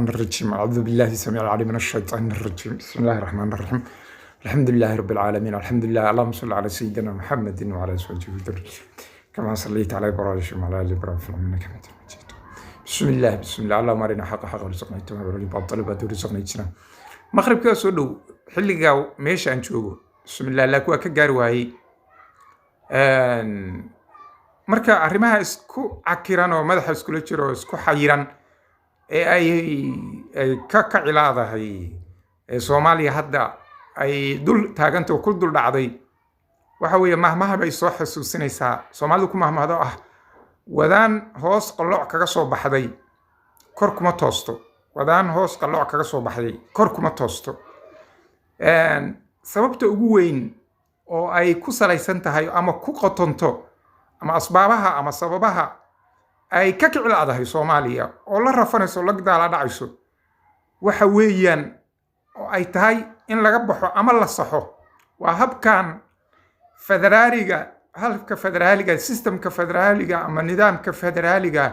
الرجيم. أعوذ بالله السميع العليم من الشيطان الرجيم. بسم الله الرحمن الرحيم. الحمد لله رب العالمين. الحمد لله. اللهم صل على سيدنا محمد وعلى أزواجه وذريته كما صليت على إبراهيم وعلى آل إبراهيم في العالمين إنك حميد مجيد. بسم الله اللهم أرنا حق وارزقنا اتباعه وباطل ورزقنا اجتنابه. مغرب ka soo dhow xilliga meesha aan joogo. بسم الله la kuwa ka gaar waayay marka arrimaha isku cakiran oo madaxa iskula jiro isku xayiran ee ay ka cilaadahay Soomaaliya hadda ay dul taaganta ku dul dhacday waxa weeye mahmaha bay soo xasuusinaysaa Soomaalidu ku mahmahdo wadaan hoos qalooc kaga soo baxday kor kuma toosto wadaan hoos qalooc kaga soo baxday kor kuma toosto sababta ugu weyn oo ay ku salaysan tahay ama ku qotonto ama asbaabaha ama sababaha ay ka kiciladahay Soomaaliya oo la rafanayso lagdaala dhacayso waxa weeyaan oo ay tahay in laga baxo ama la saxo waa habkan federaaliga systemka federaaliga ama nidaamka federaaliga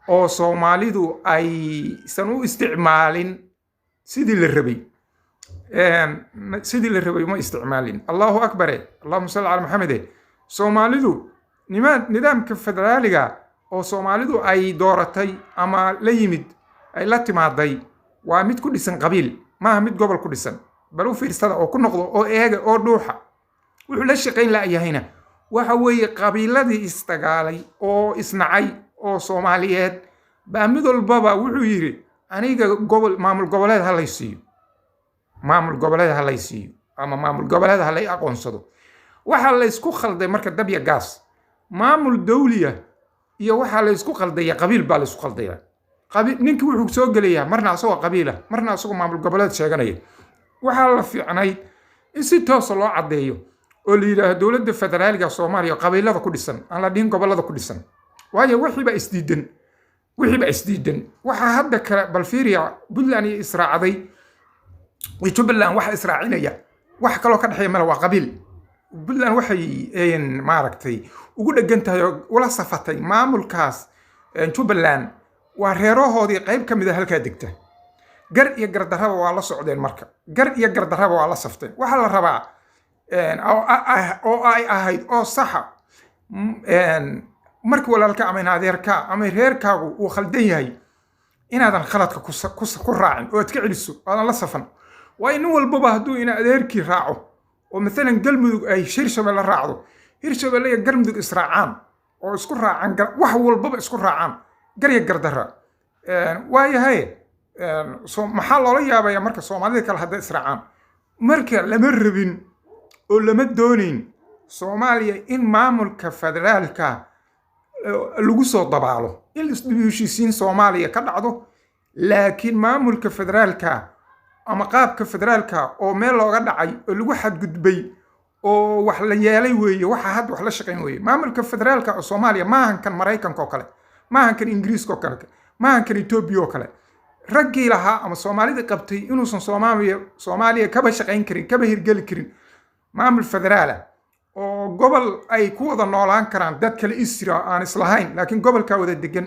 oo Soomaalidu ay san u isticmaalin sidii la rabay ma isticmaalin. Allahu akbar. Allahumma salli ala Muhammad. Soomaalidu nidaamka federaaliga oo Soomaalidu ay dooratay ama la yimid ay la timaaday waa mid ku dhisan qabiil maaha mid gobol ku dhisan bal u fiirsada oo ku noqdo oo eega oo dhuuxa wuxuu la shaqeyn la yahayna waxa weeye qabiiladii istagaalay oo isnacay oo Soomaaliyeed baa mid walbaba wuxuu yiri aniga maamul goboleed halaysiiyo ama maamul goboleed halay aqoonsado waxa la isku khalday marka dabya gaas maamul dawliya iyo waxa la isku khaldaya qabiil baa la isku khaldaya qabiil ninkii wuxuu soo galayaa marna asoo qabiila marna asoo maamul goboleed sheeganaya waxa la fiicnay in si toos loo cadeeyo oo la yiraahdo dawladda federaaliga Soomaaliya qabiilada ku dhisan aan la dhihin gobolada ku dhisan waayo wixii ba isdiidan waxa hadda kala balfiiriya Puntland iyo Israaciday Puntland waxa israacinaya wax kale oo ka dhaxeeya mala waa qabiil Puntland waxay maaragtay ugu dhagantahay wala safatay maamulkaas Puntland waa reerahoodii qayb kamid ah halka degta gar iyo gardarraba waa la socdeen marka gar iyo gardarraba waa la safteen waxa la rabaa oo ay ahayd oo saxa markii walaalka ama adeerka ama reerkaagu uu khaldan yahay inaadan khaladka ku raacin oo aad ka celiso aadan la safan waa in walbaba hadduu ina adeerkii raaco oo مثلا galmudug ay Hirshabelle raacdo Hirshabelle iyo galmudug israacaan oo isku raacaan wax walbaba isku raacaan garya gardara waayahay maxaa loola yaabaya marka Soomaalida kale hadda israacaan marka lama rabin oo lama doonin Soomaaliya in maamulka federaalka lagu soo dabaalo in isdhibishiin Soomaaliya ka dhacdo laakiin maamulka federaalka ama qaabka federaalka oo meel looga dhacay oo lagu xadgudbay oo wax la yeelay weeye waxa had wax la shaqeyn weeye maamulka federaalka oo Soomaaliya maahan kan Mareykanka oo kale maahan kan Ingiriiska oo kale maahan kan Itoobiya oo kale raggii lahaa ama Soomaalida qabtay inuusan Soomaaliya kaba shaqeyn karin kaba hirgeli karin maamul federaala oo gobol ay ku wada noolaan karaan dad kale isra aan islahayn laakiin gobolka wada degan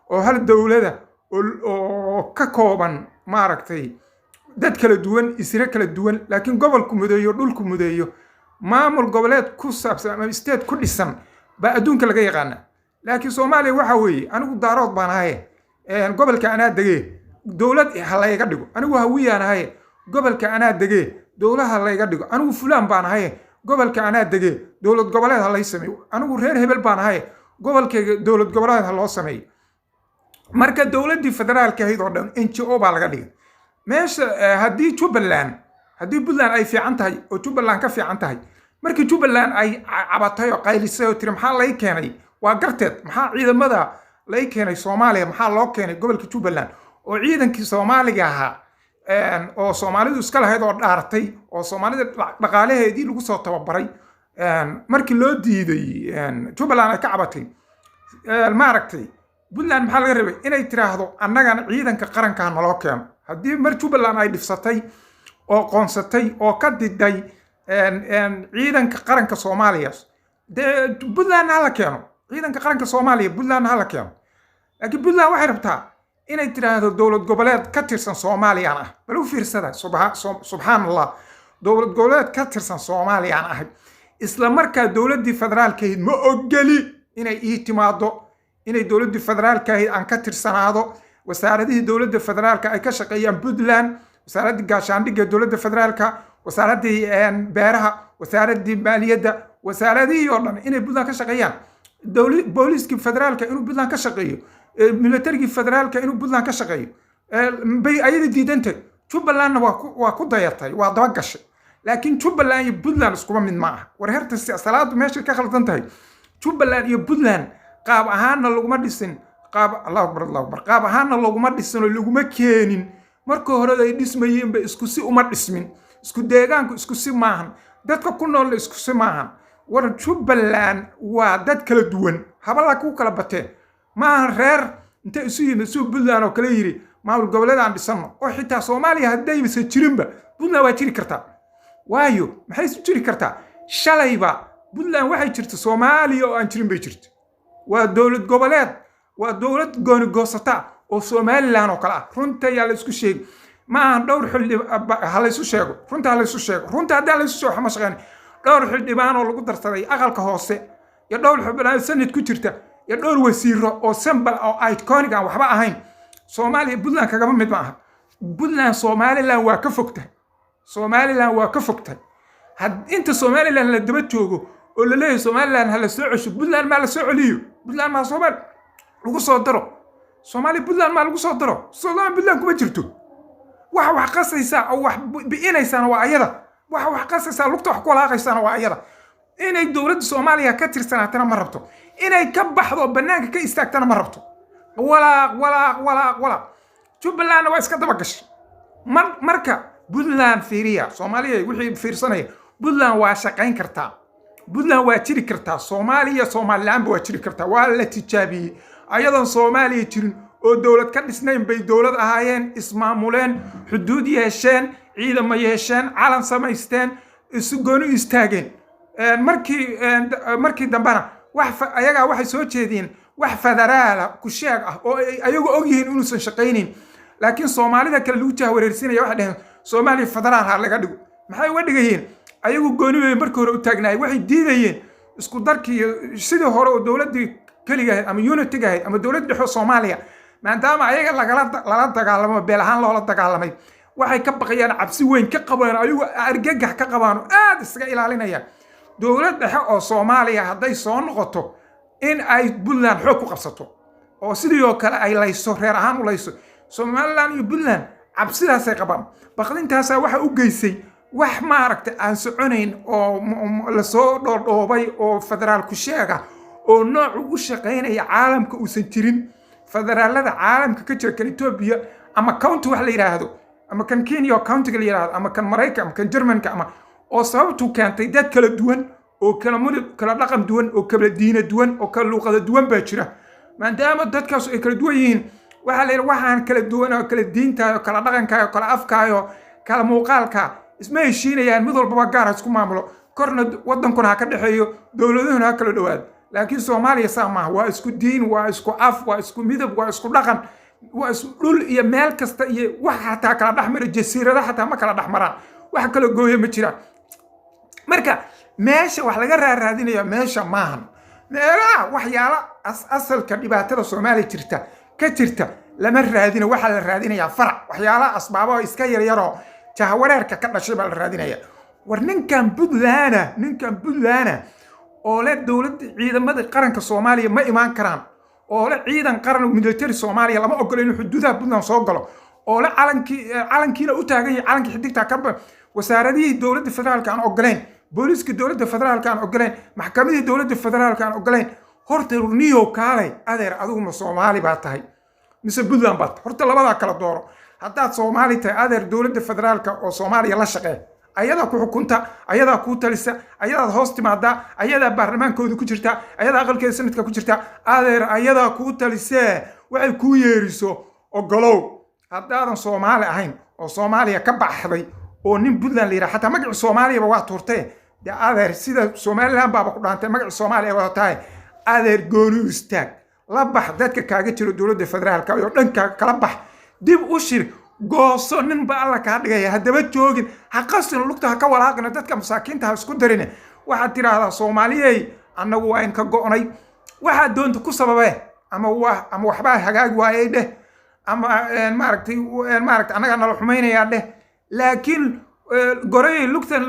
oo hal dawladda oo ka kooban maaragtay dad kala duwan isra kala duwan laakiin gobolku mudeeyo dhulku mudeeyo maamul goboleed ku saabsan ama state ku dhisan ba adduunka laga yaqaan laakiin Soomaaliya waxa weeye anigu daarood baan ahay gobolka anaa degay dawlad halayga dhigo anigu hawiyaan ahay gobolka anaa degay dawlad halayga dhigo anigu fulaan baan ahay gobolka anaa degay dawlad goboleed halay sameeyo anigu reer hebel baan ahay gobolkayga dawlad goboleed loo sameeyo marka dawladii federaalka ahayd oo dhan NGO baa laga dhigay meesha haddii Puntland ay fiican tahay oo Puntland ka fiican tahay markii Puntland ay cabatay oo qaylisay oo tiri maxaa lay keenay waa garteed maxaa ciidamada lay keenay Soomaaliya maxaa loo keenay gobolka Puntland oo ciidankii Soomaaliga ahaa oo Soomaalidu iska lahayd oo dhaartay oo Soomaalida dhaqaalaheedii lagu soo tababaray markii loo diiday Puntland ay ka cabatay maaragtay Puntland maxaa laga rabay inay tiraahdo annagana ciidanka qaranka naloo keeno haddii mar Puntland ay dhifsatay oo qoonsatay oo ka diday ciidanka qaranka Soomaaliya Puntland hala keeno ciidanka qaranka Soomaaliya Puntland hala keeno laakiin Puntland waxay rabtaa inay tiraahdo dowlad goboleed ka tirsan Soomaaliyaan ah bal u fiirsada subhanallah dowlad goboleed ka tirsan Soomaaliyaan ah isla markaa dowladii federaalka ma ogoli inay ii timaado inay dowladii federaalka aan ka tirsanaado wasaaradii dowladda federaalka ay ka shaqeeyaan Puntland wasaaradii gaashaandhigga dowladda federaalka wasaaradii beeraha wasaaradii maaliyadda wasaaradii oo dhan inay Puntland ka shaqeeyaan booliiska federaalka inuu Puntland ka shaqeeyo militariga federaalka inuu Puntland ka shaqeeyo bay ayada diidantay Jubbaland waa ku dayatay waa daba gashay laakiin Jubbaland iyo Puntland iskuma mid ma aha war herta salaadu meesha ka khaldan tahay Jubbaland iyo Puntland qaab ahaanna laguma dhisin Allahu akbar qaab ahaanna laguma dhisin oo laguma keenin marka hore ay dhismayeen ba isku si uma dhismin isku deegaanku isku si maahan dadka ku nool isku si maahan war Jubbaland waa dad kala duwan habala ku kala bateen ma reer inta isu yimid soo Puntland oo kala yiri maamul goboleed aan dhisano oo xitaa Soomaaliya haday mise jirinba Puntland waa jiri kartaa waayo maxay isu jiri kartaa shalayba Puntland waxay jirtay Soomaaliya oo aan jirin bay jirtay waa dowlad goboleed waa dowlad gooni goosata oo Somaliland oo kala runta yaa la isku sheeg ma dhowr xilli hal isu sheego runta hal isu sheego runta hadaa la isu soo xama shaqeyn dhowr xildhibaan oo lagu darsaday aqalka hoose iyo dhowr xubnaad sanad ku jirta iyo dhowr wasiiro oo sambal oo iconic aan waxba ahayn Soomaaliya Puntland kaga mid ma aha Puntland Somaliland waa ka fogtahay Somaliland waa ka fogtahay had inta Somaliland la daba joogo oo la leeyahay Somaliland hal soo cusub Puntland ma la soo celiyo Puntland ma Soomaali lagu soo daro Soomaali Puntland ma lagu soo daro Soomaali Puntland kuma jirto wax qasaysa oo wax biinaysan waa ayada wax qasaysa lugta wax ku laaqaysan waa ayada inay dowladda Soomaaliya ka tirsanaatana ma rabto inay ka baxdo banaanka ka istaagtana ma rabto wala Jubbaland waa iska daba gashay marka Puntland fiiriya Soomaaliya wixii fiirsanaya Puntland waa shaqayn kartaa Puntland waa jiri kartaa Soomaaliya Somaliland waa jiri kartaa waa la tijaabiyay ayadan Soomaaliya jirin oo dowlad ka dhisnayn bay dowlad ahaayeen ismaamuleen xuduud yeesheen ciidamo yeesheen calan samaysteen isu gooni istaageen markii dambana ayaga waxay soo jeedeen wax federaal ku sheeg ah oo ayagu og yihiin inuusan shaqaynin laakiin Soomaalida kale lagu jahwareersinaya waxa dhahan Soomaaliya federaal ha laga dhigo maxay uga dhigayeen ayagu gooni weyn markii hore u taagnaay waxay diidayeen isku darkii sidii hore oo dowladii kaliya ama unity ahayd ama dowladda dhexe Soomaaliya maadaama ayaga lala dagaalamo beel ahaan loola dagaalamay waxay ka baqayaan cabsi weyn ka qabaan ayagu argagax ka qabaan aad isaga ilaalinayaan dowladda dhexe oo Soomaaliya haday soo noqoto in ay Puntland xoog ku qabsato oo sidoo kale ay layso reer ahaan u layso Somaliland iyo Puntland cabsidaas ay qabaan baqdintaas waxa u geysay wax ma aragtay aan soconayn oo la soo dhoobay oo federaal ku sheega oo nooc u shaqeynaya caalamka uusan jirin federaalada caalamka ka jira kan Ethiopia ama county wax la yiraahdo ama kan Kenya county la yiraahdo ama kan Mareykanka ama kan Germanka ama oo sababtu keentay dad kala duwan oo kala dhaqan duwan oo kala diin duwan oo kala luqad duwan baa jira maadaama dadkaas ay kala duwan yihiin waxa la yiraahdaa waxaan kala duwan oo kala diinta kala dhaqanka kala afkaayo kala muuqaalka isma heshiinayaan mid walba gaar isku maamulo korna wadankuna ha ka dhaxeeyo dawladahuna ha kala dhawaad laakiin Soomaaliya saama waa isku diin waa isku af waa isku midab waa isku dhaqan waa isku dhul iyo meel kasta iyo wax xataa kala dhaxmar jasiirada xataa ma kala dhaxmaraan wax kala gooyo ma jira marka meesha wax laga raadinayo meesha maahan meelaha waxyaala asalka dhibaatada Soomaaliya jirta lama raadino waxa la raadinayaa farac waxyaala asbaabo iska yar jahwareerka ka dhashay baa la raadinaya war ninkan Puntland oo la dowladda ciidamada qaranka Soomaaliya ma imaan karaan oo la ciidan qaran military Soomaaliya lama ogola inuu xuduudaha Puntland soo galo oo la calankiina u taagan yahay calanka xidigta ka wasaaradii dowladda federaalka aan ogoleen booliska dowladda federaalka aan ogoleen maxkamadii dowladda federaalka aan ogoleen horta niyo kaalay adeer adigu ma Soomaali baa tahay mise Puntland baa horta labada kala dooro haddaad Soomaali tahay adeer dowladda federaalka oo Soomaaliya la shaqeey ayada ku xukunta ayada ku talisa ayada hoos timaada ayada baarlamaankooda ku jirta ayada aqalkeeda sanadka ku jirta adeer ayada ku talisa waxay ku yeeriso ogolow haddaadan Soomaali ahayn oo Soomaaliya ka baxday oo nin Puntland leeyahay hatta magac Soomaaliya waa turtay adeer sida Somaliland baa ku dhaantay magac Soomaaliya waa tahay adeer gooni istaag la bax dadka kaaga jiro dowladda federaalka oo dhanka kala bax dib u shir gooso nin ba alla ka dhigaya hadaba joogin ha qasin lugta ha ka walaaqina dadka masaakiinta ha isku darin waxa tiraahdaa Soomaaliyay annagu waa in ka go'nay waxa doonta ku sababay ama waxba hagaag waayay dheh ama maaragtay anaga nala xumeynaya dheh laakiin goray lugta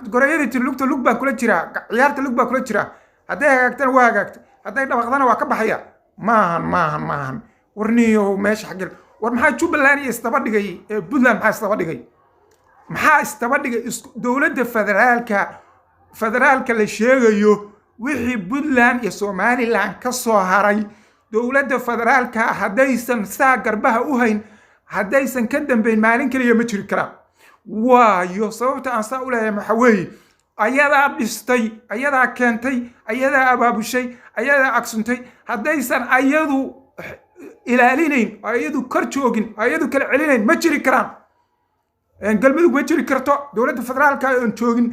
gorayada lugta lug baa kula jira ciyaarta lug baa kula jira haday hagaagtana waa hagaagtay haday dhaqaqdana waa ka baxaya maahan warniyo meesha xagil war maxaa Jubbaland istaba dhigay Puntland maxaa istaba dhigay dowladda federaalka la sheegayo wixii Puntland iyo Somaliland ka soo haray dowladda federaalka hadaysan saa garbaha u hayn hadaysan ka dambeyn maalin kaliya ma jiri karaan waayo sababta aan saa u leeyahay waxa weeye ayadaa dhistay ayadaa keentay ayadaa abaabushay ayadaa aqsuntay hadaysan ayadu ilaalinayn ayadu kor joogin ayadu kala celinayn ma jiri karaan galmudug ma jiri karto dowladda federaalka aan joogin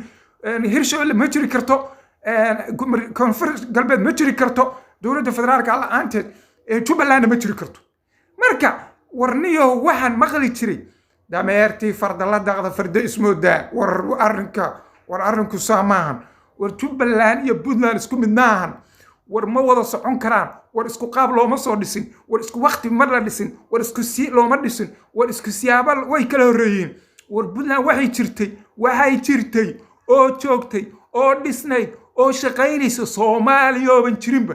hirshabeelle ma jiri karto koonfur galbeed ma jiri karto dowladda federaalka la'aanteed Jubbaland ma jiri karto marka warniyo waxaan maqli jiray dameertii farda la daqda farda ismoodaa war arrinku saamahan war Jubbaland iyo Puntland isku mid maahan war ma wada socon karaan war isku qaab looma soo dhisin war isku waqti ma la dhisin war isku si looma dhisin war isku siyaabo way kala horeeyeen war Puntland waxay jirtay oo joogtay oo dhisnayd oo shaqaynaysa Soomaaliya oo ban jirinba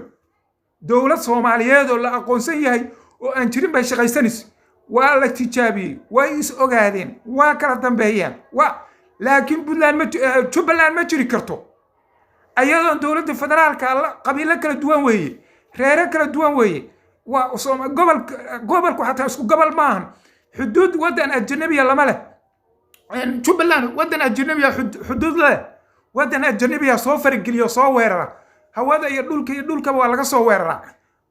dowlad Soomaaliyeed oo la aqoonsan yahay oo aan jirin bay shaqaysanaysaa waa la tijaabiyay way is ogaadeen waa kala dambeeyaan laakiin Jubbaland ma jiri karto ayadoo dowladda federaalka qabiilo kala duwan weeye reero kala duwan weeye waa gobolku xataa isku gobol maahan xuduud wadan ajnabiya lama leh Jubbaland wadan ajnabiya xuduud leh wadan ajnabiya soo fargeliyo soo weerara hawada iyo dhulka waa laga soo weerara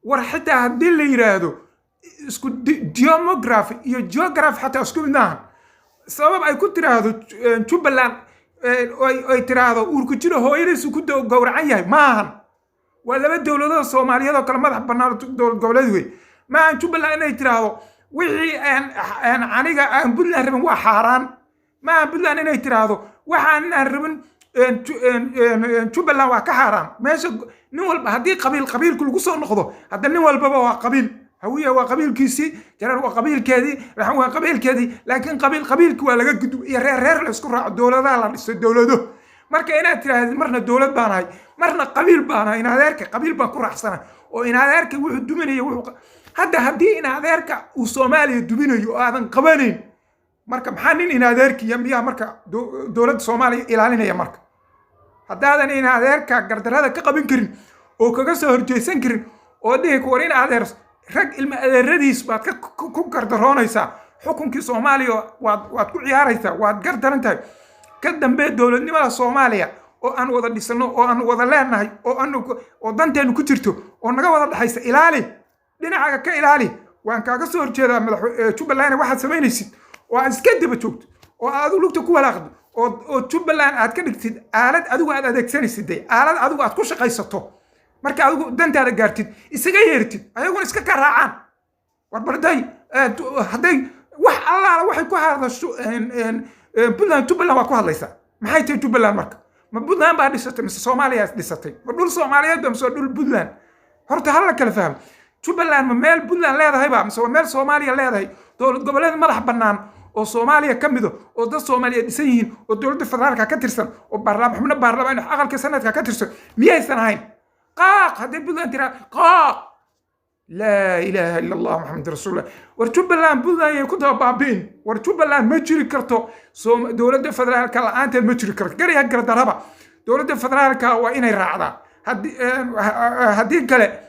war xitaa hadii la yiraahdo isku demography iyo geography xataa isku mid maahan sabab ay ku tiraahdo Jubbaland ay tiraahdo uurku jiro hooyadiisu ku gowracan yahay maahan waa laba dowladood Soomaaliyeed oo kala madax bannaan dowlad goboleed wey maahan Jubbaland inay tiraahdo wixii aniga aan Puntland rabin waa xaaraan maahan Puntland inay tiraahdo waxaan rabin Jubbaland waa ka xaaraan meesha nin walba haddii qabiilku lagu soo noqdo hadda nin walbaba waa qabiil هوية وقبيلكيسي جرى وقبيل كذي راح هو قبيل كذي لكن قبيلك ولا جد يرير الاسكور الدولة ذا لا الدولة ده مركا هنا ترى مرنا الدولة باناي مرنا قبيل باناي هنا ذاك قبيل بكره أحسن وهنا ذاك واحد دوميني هدي هنا ذاك وصومالي الدوميني هذا قبلين مركا محنين هنا ذاك يمبيها مركا دولة صومالي إلى علينا يا مركا هذا هنا ذاك قدر هذا كقبيل كرين وكجسر جيسن كرين وديه كورين هذا rag ilma adeeradiis baad ku gardaroonaysaa xukunkii Soomaaliya waad ku ciyaaraysaa waad gardarantahay ka dambe dowladnimada Soomaaliya oo aan wada dhisano oo aan wada leenahay oo danteenu ku jirto oo naga wada dhaxaysa ilaali dhinacaga ka ilaali waan kaaga soo horjeedaa madax Jubbaland waxaad sameynaysid oo aad iska daba joogto oo aad lugta ku walaaqdo oo Jubbaland aad ka dhigtid aalad adigu aad adeegsanaysid aalad adigu aad ku shaqaysato marka adigu dantaada gaartid isaga yeertid ayaguna iska ka raacaan war barday haday wax Allah waxay ku hadasho Jubbaland waa ku hadlaysaa maxay tahay Jubbaland marka ma Puntland baa dhisatay mise Soomaaliya dhisatay ma dhul Soomaaliyeed mise dhul Puntland horta hal la kala fahmo Jubbaland ma meel Puntland leedahay ba mise meel Soomaaliya leedahay dowlad goboleed madax bannaan oo Soomaaliya ka mid oo dad Soomaaliyeed dhisan yihiin oo dowladda federaalka ka tirsan oo baarlamaan aqalka sanadka ka tirsan miyaysan ahayn هذا بلدان ترى لا إله إلا الله محمد رسول الله ورجوبلان بلدان يكونوا بابين ورجوبلان ما جري كرتو دولة فدرال كلا أنت ما جري كرت قري هجر دربا دولة فدرال كا وين يرعدا هدي كلا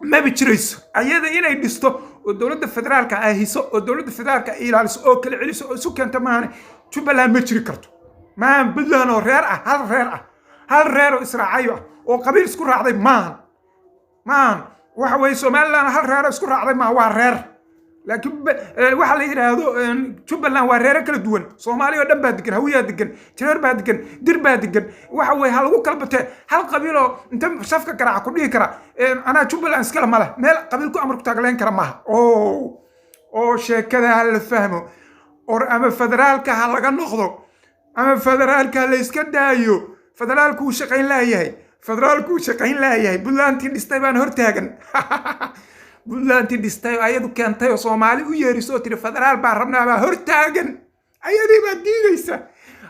ما بتشريس أيضا هنا يدستو ودولة فدرال كا هيسو ودولة فدرال كا إيرالس أو كل عليس سكان تمانه جوبلان ما جري كرتو ما بلدان ريرة هل ريرة إسرائيل oo qabiil isku raacday maan waxa way Soomaaliland hal reer isku raacday ma waa reer laakiin waxa la yiraahdo Jubbaland waa reer kala duwan Soomaaliya dhan baa degan hawiya degan jireer baa degan dir baa degan waxa way hal lagu kala batay hal qabiilo inta safka garaac ku dhigi kara ana Jubbaland iskala male meel qabiilku amarku taagleen kara maaha oo sheekada la fahmo or ama federaalka ha laga noqdo ama federaalka la iska daayo federaalku shaqayn laayahay Puntland dhistay baan hortaagan Puntland dhistay ayadu keentay oo Soomaali u yeeriso tiri federaal baa rabnaa baa hortaagan ayadii baa diidaysa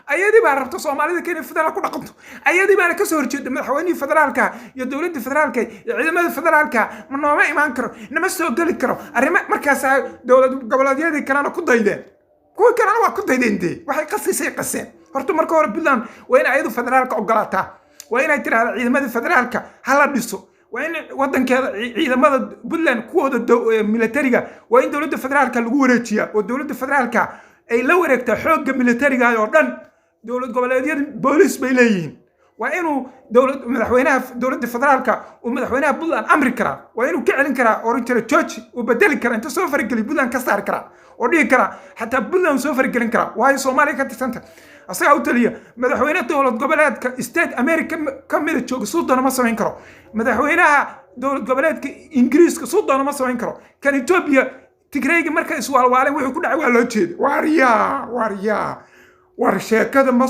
ayadii baa rabta Soomaalida keenay federaal ku dhaqanto ayadii baa ka soo horjeeday madaxweynaha federaalka iyo dawladda federaalka iyo ciidamada federaalka ma nooma imaan karo nama soo gali karo arrimo markaas dawlad goboleedyadii kalena ku daydeen kuwa kalena waa ku daydeen waxay qasiseen horta marka hore Puntland waa in ayadu federaalka ogolaataa waa in ay tiraahdo ciidamada federaalka hala dhiso waa in wadankeeda ciidamada Puntland kuwooda militariga waa in dawladda federaalka lagu wareejiyaa oo dawladda federaalka ay la wareegtaa xoogga militariga oo dhan dawlad goboleedyada booliis bay leeyihiin waa inuu madaxweynaha dawladda federaalka uu madaxweynaha Puntland amri kara waa inuu ka celin kara oran jiray George uu bedeli kara inta soo fargeli Puntland ka saar kara oo dhigi kara xataa Puntland soo fargelin kara waayo Soomaaliya ka tirsanta asaga u taliya madaxweynaha dawlad goboleedka state America kamida jooga Suudaan ma samayn karo madaxweynaha dawlad goboleedka Ingiriiska Suudaan ma samayn karo kan Ethiopia Tigrayga marka iswaalwaaleen wuxuu ku dhacay waa loo jeeday war sheekada ma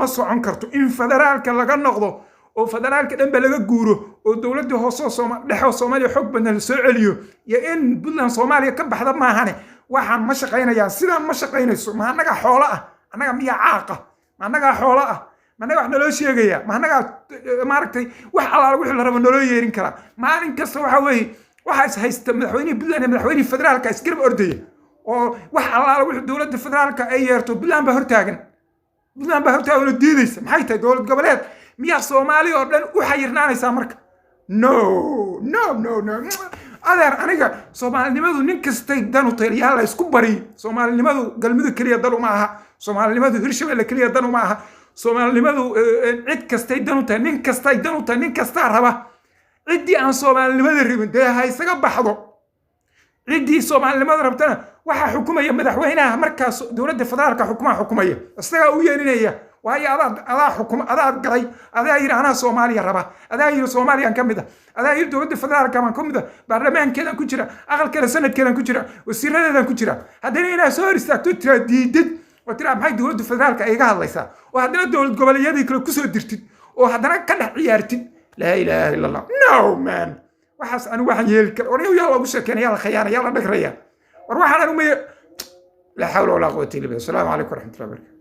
socon karto in federaalka laga noqdo oo federaalka dhanba laga guuro oo dawladda hoose Soomaaliya xog badan la soo celiyo iyo in Puntland Soomaaliya ka baxda maahane waxaan ma shaqaynayaan sidaan ma shaqaynayso ma anaga xoolo ah anaga miya caaqa ma anaga xoolo ah ma anaga wax naloo sheegaya ma anaga maaragtay wax alaal wixii la rabo naloo yeerin kara maalin kasta waxa weeye waxa is haysta madaxweynaha Puntland madaxweynaha federaalka isgarab ordaya oo wax alaal wixii dawladda federaalka ay yeerto Puntland ba hortaagan oo diidaysa maxay tahay dawlad goboleed miya Soomaaliya oo dhan u xayirnaanaysa marka no adeer aniga Soomaalinimadu nin kastay dan u tahay yaa la isku bari Soomaalinimadu galmudug kaliya dan uma aha Soomaalinimadu Hirshabelle kaliya dan uma aha Soomaalinimadu cid kastay dan u tahay nin kasta raba cidii aan Soomaalinimada rabin de ha isaga baxdo cidii Soomaalinimada rabtana waxa xukumaya madaxweynaha markaas dawladda federaalka xukumaya isaga u yeerinaya waayo adaa galay adaa yiri ana Soomaaliya raba adaa yiri Soomaaliyan kamida adaa yiri dawladda federaalka man kamida baarlamaankeedan ku jira aqalka sanadkeedan ku jira wasiiradeedan ku jira hadana inaa soo horistaagto tira diidid oo tira maxay dawladda federaalka iga hadlaysaa oo hadana dawlad goboleedyadii kale ku soo dirtid oo hadana ka dhex ciyaartid la ilaaha illa allah no man waxaas anu waxaan yeeli karo oo yaa lagu sheekeynaya la khiyaanaya la dhagraya war waxaan anu la hawla wala quwwata illa billah assalamu alaykum wa rahmatullahi wa barakatuh